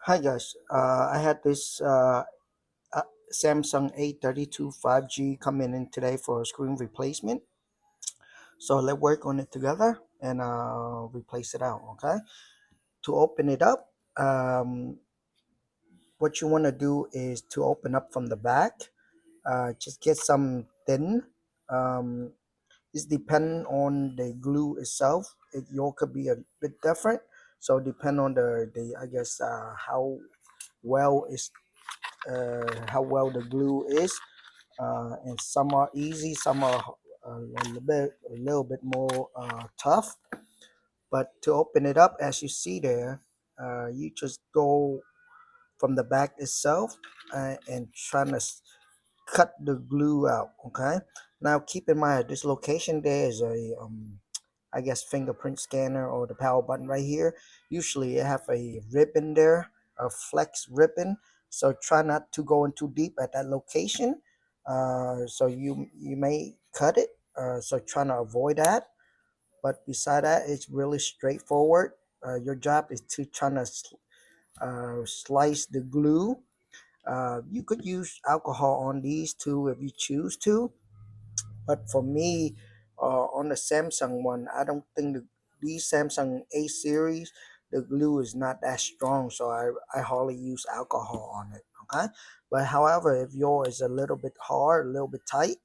Hi guys, I had this uh, Samsung A32 5G coming in today for a screen replacement. So let's work on it together and replace it out, okay? To open it up, what you want to do is to open up from the back. Just get some thin. Um, it's depend on the glue itself. Your could be a bit different. So depend on the I guess well is how well the glue is, and some are easy, some are a little bit more tough. But to open it up, as you see there, you just go from the back itself and trying to cut the glue out. Okay. Now keep in mind this location there is a I guess fingerprint scanner or the power button right here. Usually it have a ribbon there, a flex ribbon. So try not to go in too deep at that location. So you may cut it. So trying to avoid that. But beside that, it's really straightforward. Your job is to trying to slice the glue. You could use alcohol on these too if you choose to, but for me, on the Samsung one, I don't think these Samsung A series, the glue is not that strong, so I hardly use alcohol on it. Okay, but however, if yours is a little bit hard, a little bit tight,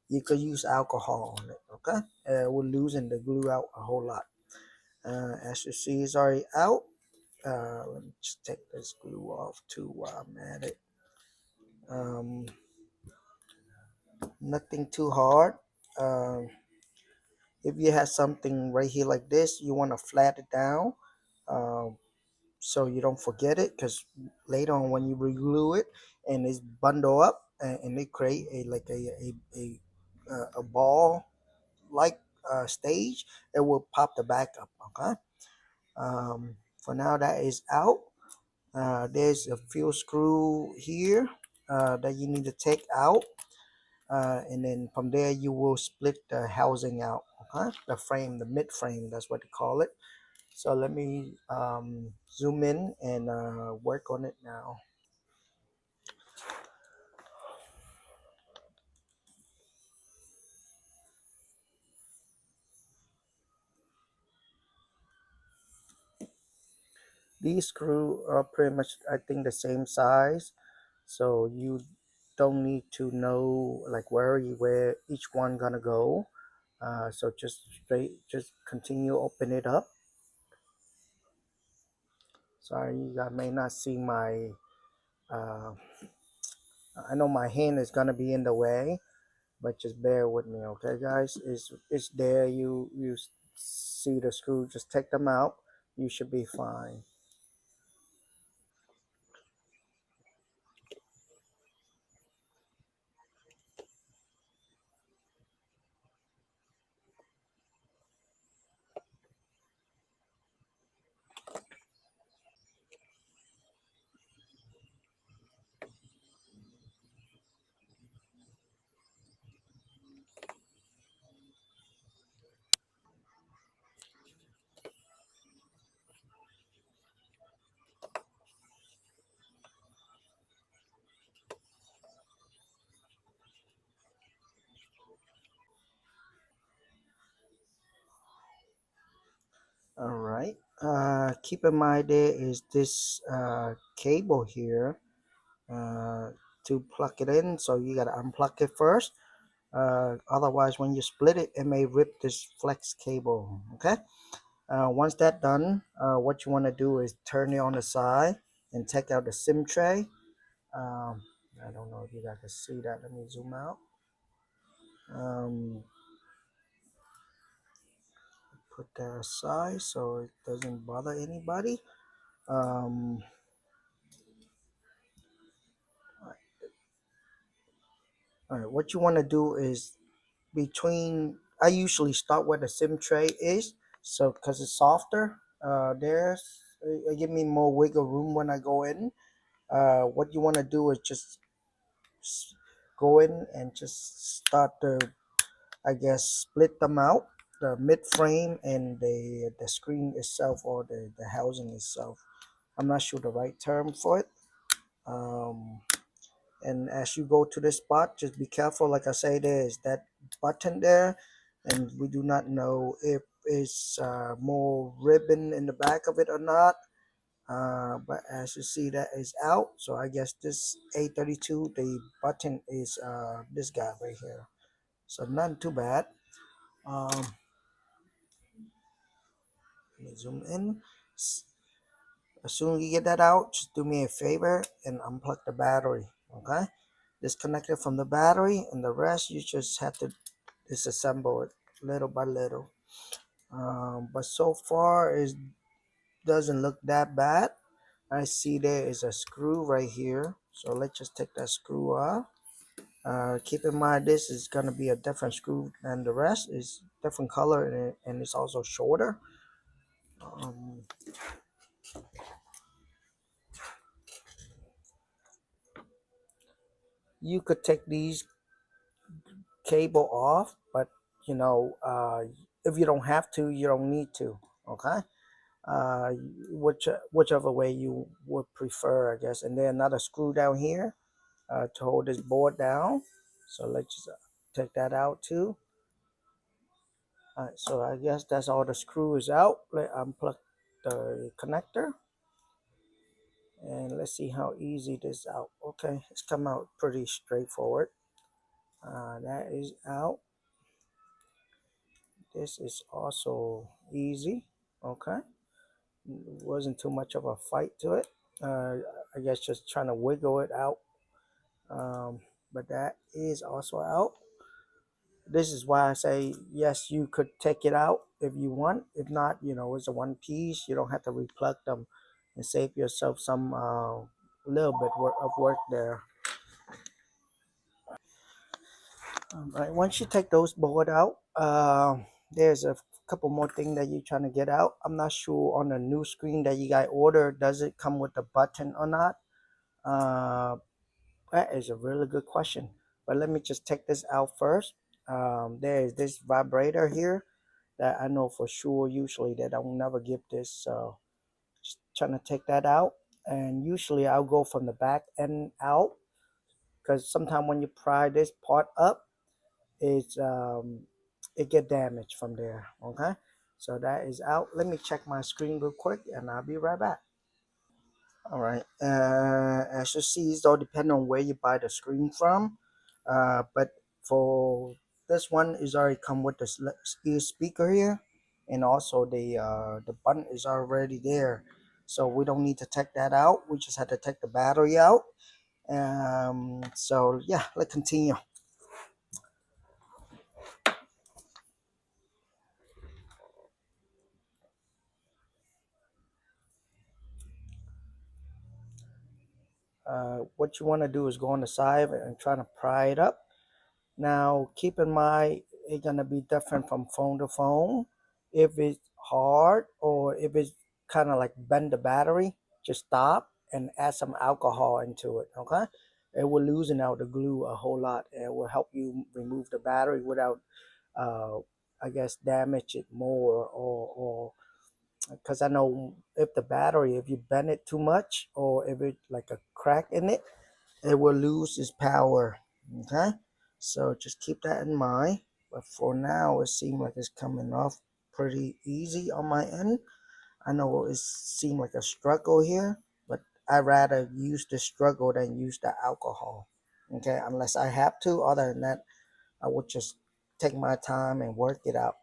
you could use alcohol on it. Okay, we're losing the glue out a whole lot. As you see, it's already out. Let me just take this glue off too while I'm at it. Um, Nothing too hard. Um, if you have something right here like this, you want to flat it down, um, so you don't forget it, because later on when you reglue it and it's bundle up and they create a like a ball like stage, it will pop the back up. Okay. For now that is out. There's a few screw here that you need to take out, and then from there you will split the housing out. Okay, the frame, the mid frame, that's what they call it. So let me zoom in and work on it now. These screw are pretty much, I think, the same size, so you don't need to know like where each one gonna go. So just continue open it up. Sorry, you guys may not see my uh, I know my hand is gonna be in the way, but just bear with me, okay guys? It's there. You see the screw, just take them out, you should be fine. All right, keep in mind there is this cable here to plug it in, so you gotta unplug it first. Otherwise when you split it, it may rip this flex cable. Okay. Once that done, what you want to do is turn it on the side and take out the SIM tray. um, I don't know if you guys can see that. Let me zoom out. um, Put that aside so it doesn't bother anybody. um, all right, what you want to do is between, I usually start where the SIM tray is, so because it's softer, there's it give me more wiggle room when I go in. What you want to do is just s- go in and just start to, I guess, split them out, the mid frame and the screen itself, or the housing itself. I'm not sure the right term for it. Um, and as you go to this spot, just be careful. Like I say, there is that button there, and we do not know if it's more ribbon in the back of it or not. But as you see, that is out. So I guess this A32, the button is this guy right here. So not too bad. um, Let me zoom in. As soon as you get that out, just do me a favor and unplug the battery. Okay, disconnect it from the battery, and the rest you just have to disassemble it little by little. But so far it doesn't look that bad. I see there is a screw right here, so let's just take that screw off. Keep in mind this is going to be a different screw than the rest. It's different color, and it's also shorter. um, you could take these cable off, but you know, if you don't have to, you don't need to. Okay, uh, whichever way you would prefer, I guess. And then another screw down here to hold this board down. So let's just take that out too. So I guess that's all the screw is out. Let unplug the connector, and let's see how easy this out. Okay, it's come out pretty straightforward. That is out. This is also easy. Okay, wasn't too much of a fight to it. uh, I guess just trying to wiggle it out. um, but that is also out. This is why I say yes, you could take it out if you want. If not, you know, it's a one piece. You don't have to replug them, and save yourself some little bit of work there. Right, once you take those board out, there's a couple more things that you're trying to get out. I'm not sure on the new screen that you guys order, does it come with a button or not? uh, that is a really good question, but let me just take this out first. There is this vibrator here that I know for sure usually that I will never give this, so just trying to take that out. And usually I'll go from the back end out, because sometimes when you pry this part up, it's it get damaged from there. Okay, so that is out. Let me check my screen real quick, and I'll be right back. All right, as you see, it's all depend on where you buy the screen from. But for this one is already come with the ear speaker here, and also the button is already there, so we don't need to take that out. We just have to take the battery out. So yeah, let's continue. What you want to do is go on the side and try to pry it up. Now, keep in mind, it's gonna be different from phone to phone. If it's hard or if it's kind of like bend the battery, just stop and add some alcohol into it. Okay, it will loosen out the glue a whole lot, and it will help you remove the battery without, uh, I guess, damage it more. Or because I know if the battery, if you bend it too much, or if it like a crack in it, it will lose its power. Okay, so just keep that in mind. But for now, it seems like it's coming off pretty easy on my end. I know it seemed like a struggle here, but I rather use the struggle than use the alcohol. Okay, unless I have to. Other than that, I would just take my time and work it out.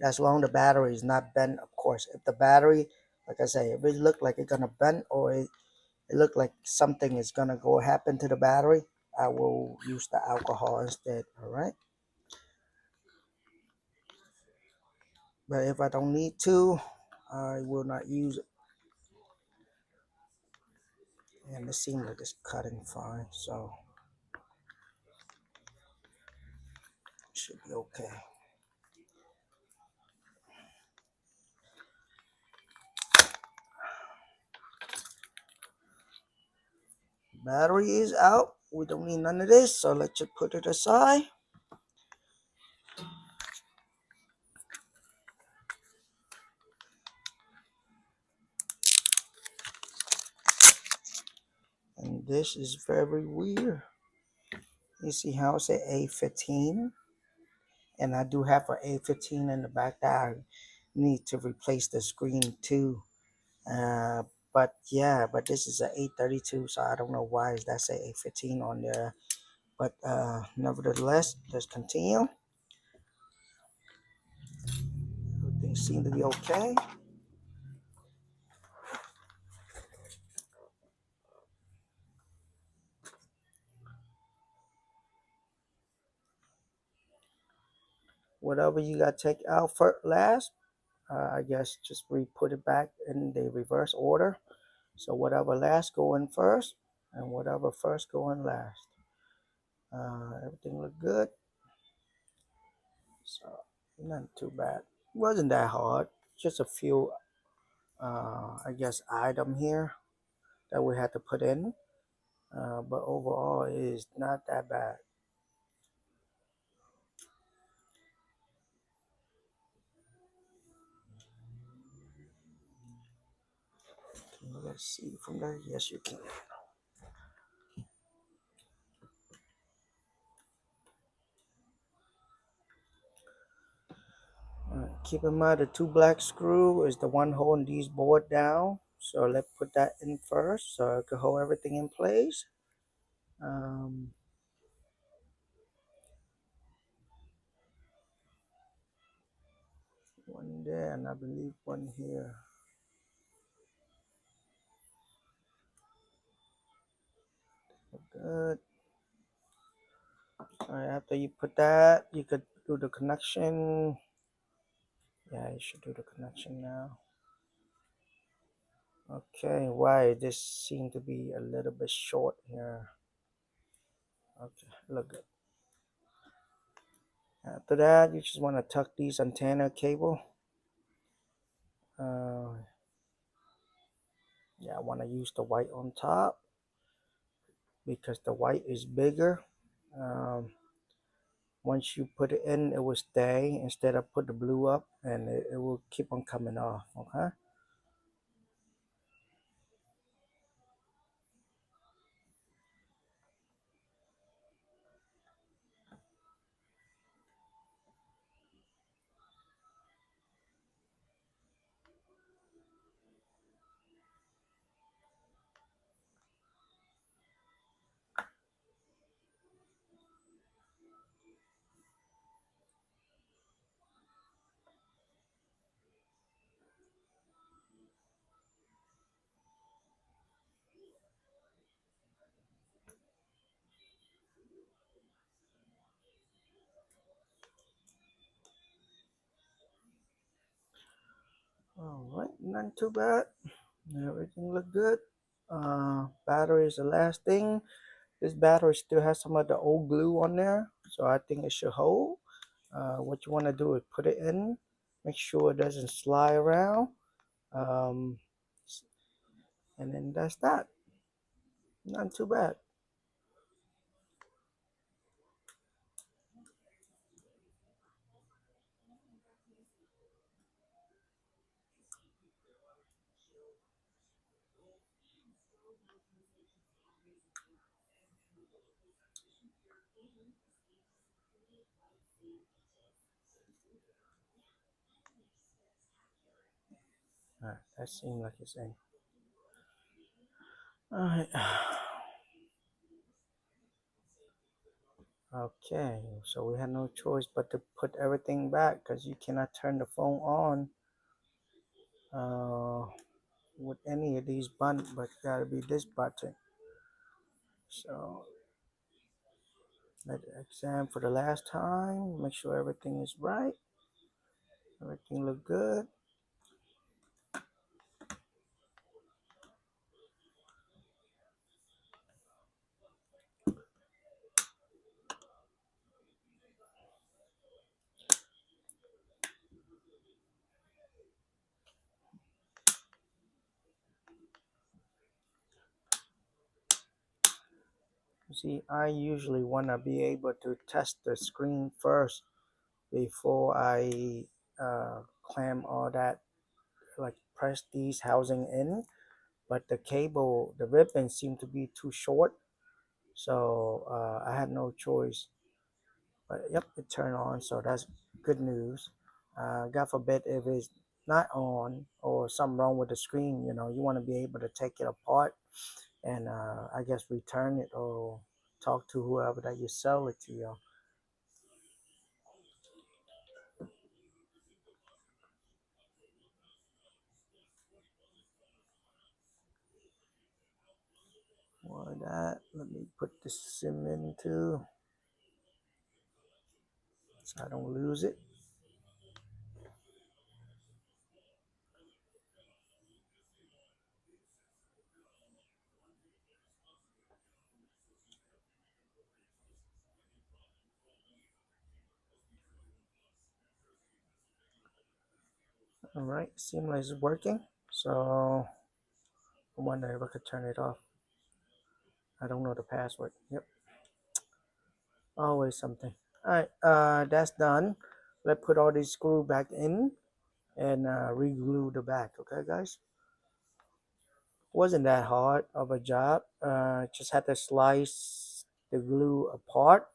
As long as the battery is not bent, of course. If the battery, like I say, if it look like it's gonna bend, or it look like something is gonna go happen to the battery, I will use the alcohol instead. All right, but if I don't need to, I will not use it. And it seems like it's cutting fine, so it should be okay. Battery is out. We don't need none of this, so let's just put it aside. And this is very weird. You see how it's an A15? And I do have an A15 in the back that I need to replace the screen too. Uh, but yeah, but this is an A32, so I don't know why is that say A15 on there. But nevertheless, let's continue. Everything seems to be okay. Whatever you got to take out first, last, I guess just put it back in the reverse order. So whatever last go in first, and whatever first go in last. Everything look good. So not too bad. Wasn't that hard. Just a few, I guess, item here that we had to put in. But overall, it is not that bad. Let's see from there. Yes, you can. Keep in mind the two black screw is the one holding these board down. So let's put that in first so it can hold everything in place. Um, One there and I believe one here. Good. All right, after you put that, you could do the connection. Yeah, you should do the connection now. Okay, why this seemed to be a little bit short here. Okay, look good. After that, you just want to tuck these antenna cable. Uh, yeah, I want to use the white on top because the white is bigger. Um, Once you put it in, it will stay instead of put the blue up and it will keep on coming off. Okay. All right, not too bad. Everything look good. Battery is the last thing. This battery still has some of the old glue on there, so I think it should hold. What you want to do is put it in, make sure it doesn't slide around, um, and then that's that. Not too bad. That seems like it's in. All right. Okay, so we had no choice but to put everything back because you cannot turn the phone on uh, with any of these buttons, but it gotta be this button. So let it exam for the last time, make sure everything is right, everything look good. See, I usually want to be able to test the screen first before I clamp all that, like press these housing in. but the cable, the ribbon seemed to be too short, so I had no choice. But yep, it turned on, so that's good news. God forbid if it's not on or something wrong with the screen, you want to be able to take it apart and I guess return it or talk to whoever that you sell it to. Well, that let me put the sim into so I don't lose it. All right, seems like it's working. So I wonder if I could turn it off. I don't know the password. Yep, always something. All right, that's done. Let's put all these screw back in and re-glue the back. Okay, guys. Wasn't that hard of a job. Just had to slice the glue apart.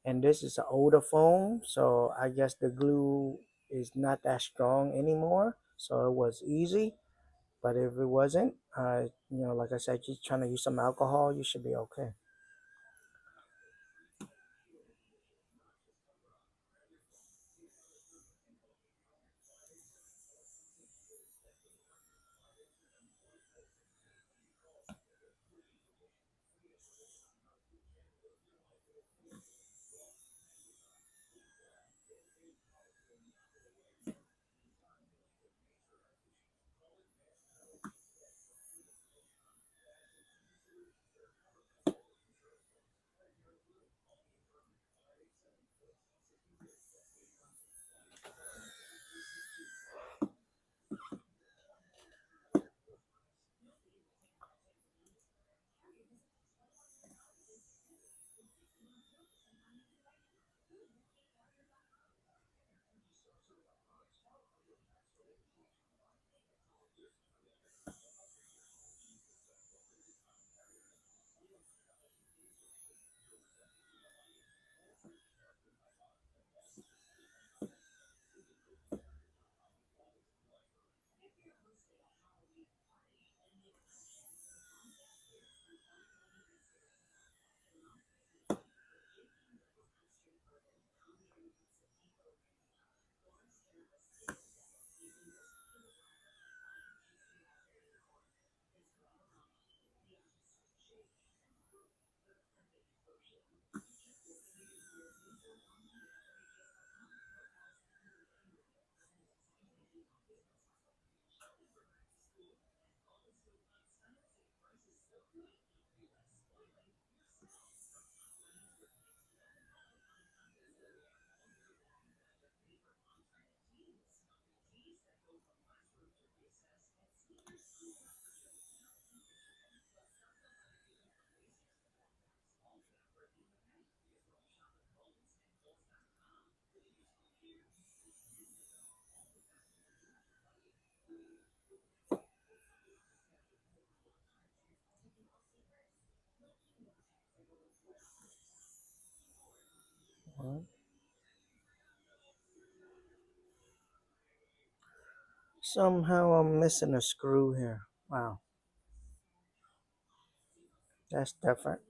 And this is an older phone, so I guess the glue is not that strong anymore. So it was easy. But if it wasn't, like I said, just trying to use some alcohol, you should be okay. Well, somehow I'm missing a screw here. Wow, that's different.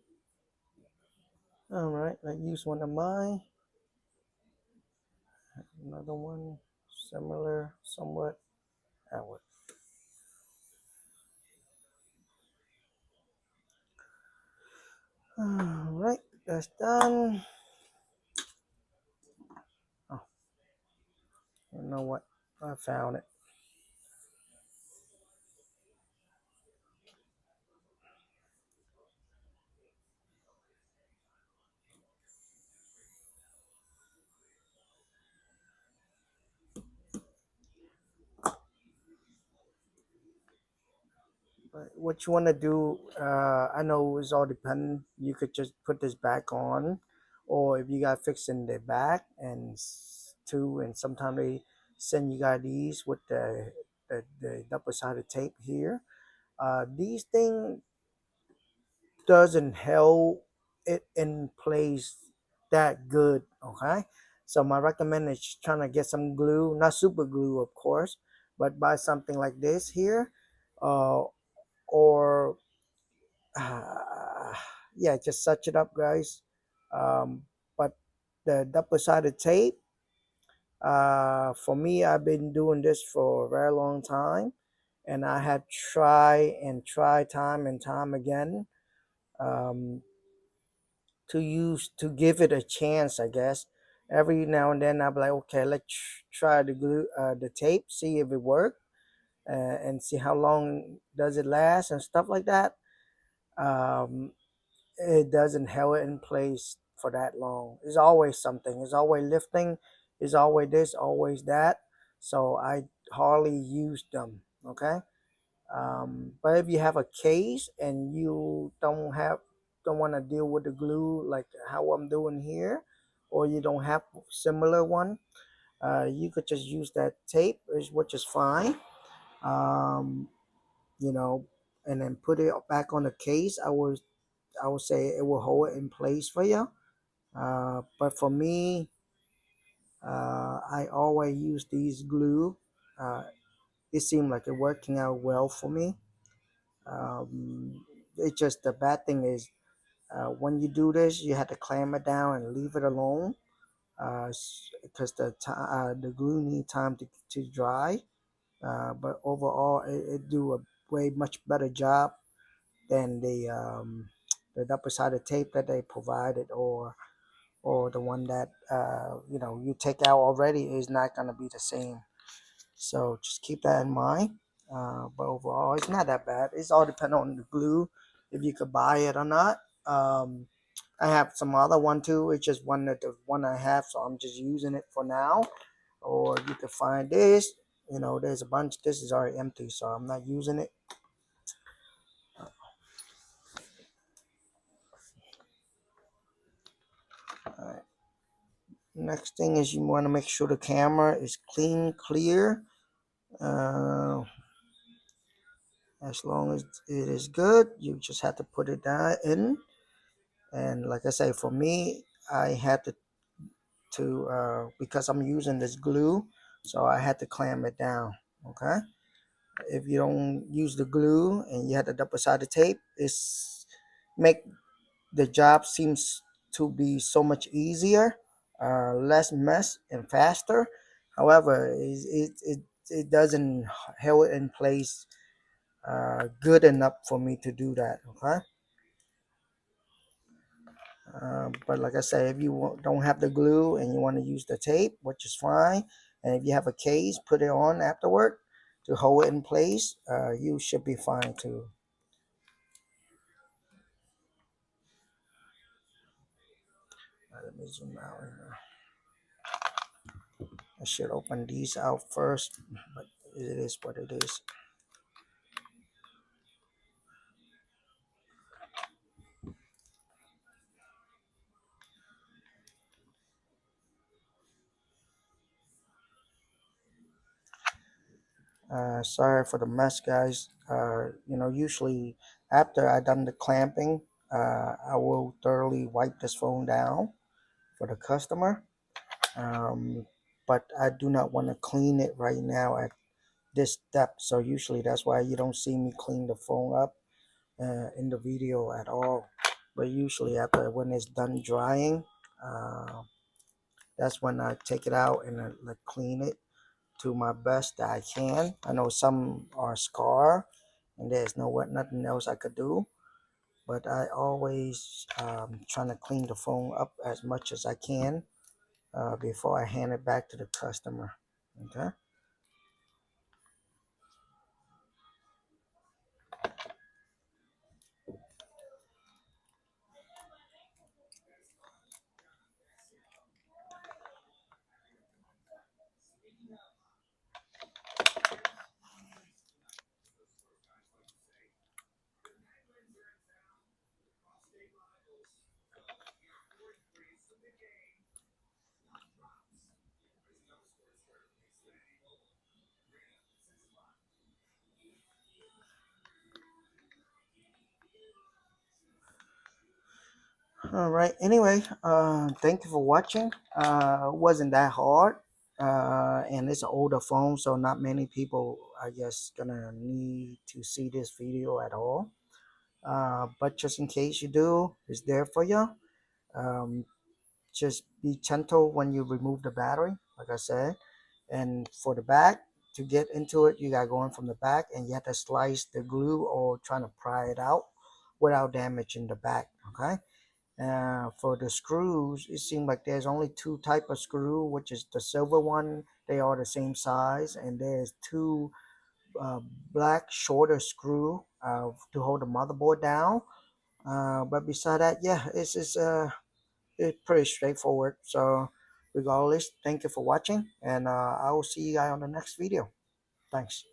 All right, let's use one of mine. Another one, similar, somewhat. That would. All right, that's done. Oh, you know what? I found it. But what you want to do, I know it's all dependent. You could just put this back on, or if you got fixed in the back and two, and sometimes they send you guys these with the double-sided tape here. These things doesn't hold it in place that good. Okay, so my recommend is trying to get some glue, not super glue of course, but buy something like this here, uh, or yeah, just such it up, guys. But the double-sided tape, for me, I've been doing this for a very long time, and I had try and try time and time again, um, to give it a chance, I guess. Every now and then, I'll be like, okay, let's try the glue, the tape, see if it works, and see how long does it last and stuff like that. Um, it doesn't hold it in place for that long. It's always something. It's always lifting. It's always this, always that. So I hardly use them. Okay. But if you have a case and you don't want to deal with the glue like how I'm doing here, or you don't have similar one, you could just use that tape, which is fine. Um, you know, and then put it back on the case. I would say it will hold it in place for you. But for me, I always use these glue. Uh, it seemed like it working out well for me. It's just the bad thing is when you do this, you have to clamp it down and leave it alone because the glue need time to dry. But overall, it do a way much better job than the double-sided tape that they provided, or the one that you take out already is not going to be the same. So just keep that in mind. But overall, it's not that bad. It's all dependent on the glue, if you could buy it or not. Um, I have some other one too. It's just the one I have, so I'm just using it for now. Or you could find this. There's a bunch. This is already empty, so I'm not using it. All right. Next thing is you want to make sure the camera is clean, clear. Uh, as long as it is good, you just have to put it down in. And like I say, for me, I had to because I'm using this glue, so I had to clamp it down. Okay. If you don't use the glue and you had the double-sided tape, it's make the job seems to be so much easier, less mess and faster. However, it doesn't hold it in place good enough for me to do that. Okay. But like I said, if you don't have the glue and you want to use the tape, which is fine, and if you have a case, put it on afterward to hold it in place. You should be fine too. Let me zoom out here. I should open these out first, but it is what it is. Sorry for the mess, guys. Usually after I done the clamping, I will thoroughly wipe this phone down for the customer. Um, but I do not want to clean it right now at this step. So usually that's why you don't see me clean the phone up in the video at all. But usually after when it's done drying, uh, that's when I take it out and like clean it to my best that I can. I know some are scar and there's nothing else I could do, but I always trying to clean the phone up as much as I can before I hand it back to the customer. Okay. All right. Anyway, thank you for watching. It wasn't that hard. And it's an older phone, so not many people, I guess, gonna need to see this video at all. But just in case you do, it's there for you. Um, just be gentle when you remove the battery, like I said. And for the back, to get into it, you gotta go in from the back, and you have to slice the glue or trying to pry it out without damaging the back. Okay. For the screws, it seems like there's only two type of screw, which is the silver one. They are the same size, and there's two uh, black shorter screw to hold the motherboard down. But beside that, yeah, it's pretty straightforward. So regardless, thank you for watching, and I will see you guys on the next video. Thanks.